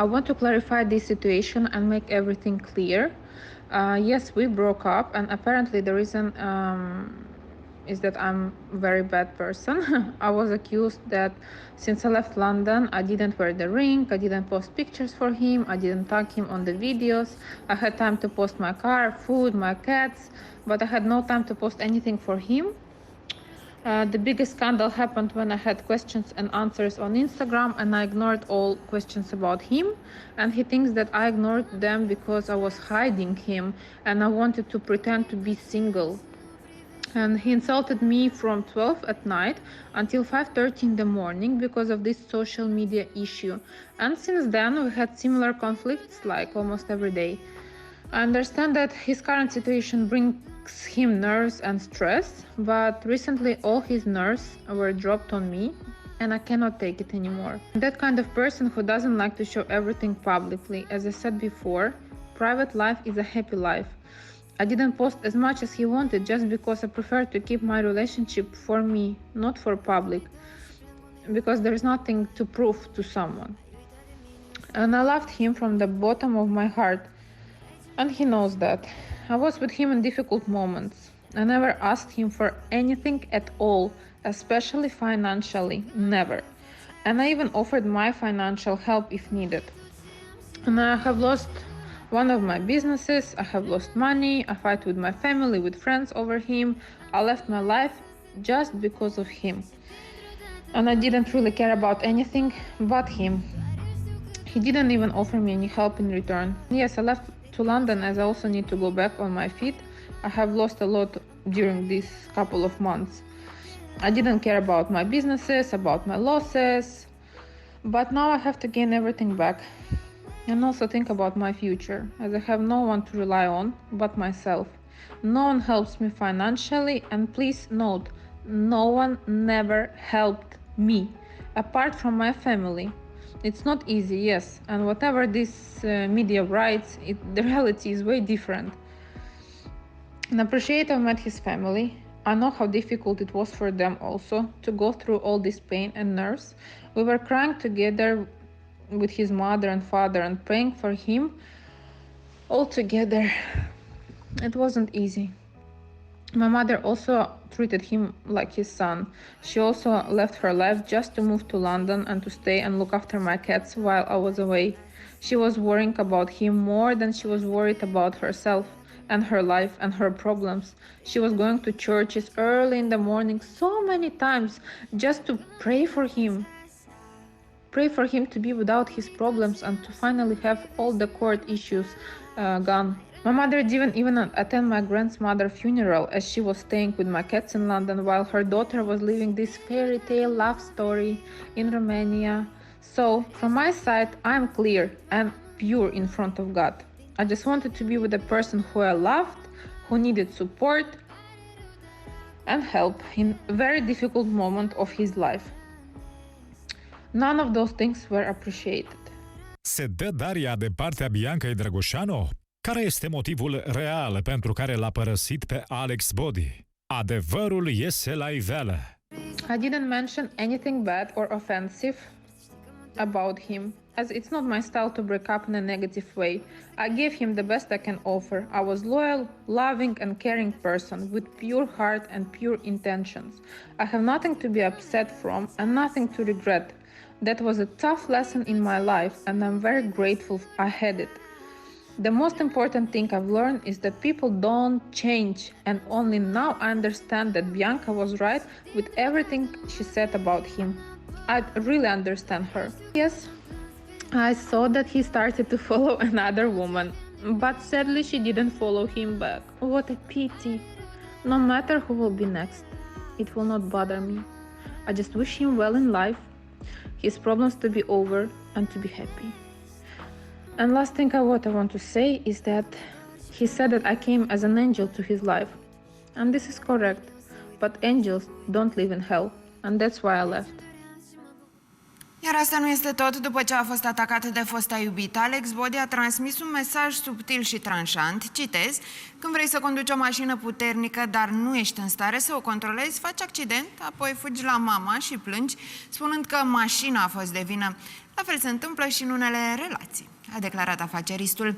I want to clarify this situation and make everything clear. Yes, we broke up, and apparently the reason is that I'm a very bad person. I was accused that since I left London, I didn't wear the ring, I didn't post pictures for him, I didn't tag him on the videos. I had time to post my car, food, my cats, but I had no time to post anything for him. The biggest scandal happened when I had questions and answers on Instagram, and I ignored all questions about him, and he thinks that I ignored them because I was hiding him and I wanted to pretend to be single. And he insulted me from 12 at night until 5:30 in the morning because of this social media issue. And since then we had similar conflicts like almost every day. I understand that his current situation brings him nerves and stress, but recently all his nerves were dropped on me and I cannot take it anymore. I'm that kind of person who doesn't like to show everything publicly. As I said before, private life is a happy life. I didn't post as much as he wanted just because I prefer to keep my relationship for me, not for public, because there's nothing to prove to someone. And I loved him from the bottom of my heart, and he knows that. I was with him in difficult moments. I never asked him for anything at all, especially financially, never. And I even offered my financial help if needed. And I have lost one of my businesses, I have lost money, I fight with my family, with friends over him. I left my life just because of him. And I didn't really care about anything but him. He didn't even offer me any help in return. Yes, I left to London as I also need to go back on my feet. I have lost a lot during these couple of months. I didn't care about my businesses, about my losses, but now I have to gain everything back. And also think about my future, as I have no one to rely on but myself. No one helps me financially, and please note, no one never helped me, apart from my family. It's not easy, yes, and whatever this media writes, the reality is way different. And I appreciate I met his family. I know how difficult it was for them also to go through all this pain and nerves. We were crying together with his mother and father and praying for him all together. It wasn't easy. My mother also treated him like his son. She also left her life just to move to London and to stay and look after my cats while I was away. She was worrying about him more than she was worried about herself and her life and her problems. She was going to churches early in the morning so many times just to pray for him. Pray for him to be without his problems and to finally have all the court issues gone. My mother didn't even attend my grandmother's funeral as she was staying with my cats in London while her daughter was living this fairy tale love story in Romania. So, from my side, I'm clear and pure in front of God. I just wanted to be with the person who I loved, who needed support and help in a very difficult moment of his life. None of those things were appreciated. Se dă Daria de partea Biancăi Drăgușanu? Care este motivul real pentru care l-a părăsit pe Alex Bodi? Adevărul iese la iveală. I didn't mention anything bad or offensive about him, as it's not my style to break up in a negative way. I gave him the best I can offer. I was loyal, loving and caring person with pure heart and pure intentions. I have nothing to be upset from and nothing to regret. That was a tough lesson in my life and I'm very grateful I had it. The most important thing I've learned is that people don't change, and only now I understand that Bianca was right with everything she said about him. I really understand her. Yes, I saw that he started to follow another woman, but sadly she didn't follow him back. What a pity. No matter who will be next, it will not bother me. I just wish him well in life, his problems to be over and to be happy. And last thing what I want to say is that he said that I came as an angel to his life. And this is correct, but angels don't live in hell, and that's why I left. Iar asta nu este tot. După ce a fost atacat de fosta iubită, Alex Bodi a transmis un mesaj subtil și tranșant. Citez: când vrei să conduci o mașină puternică, dar nu ești în stare să o controlezi, faci accident, apoi fugi la mama și plângi, spunând că mașina a fost de vină. La fel se întâmplă și în unele relații, a declarat afaceristul.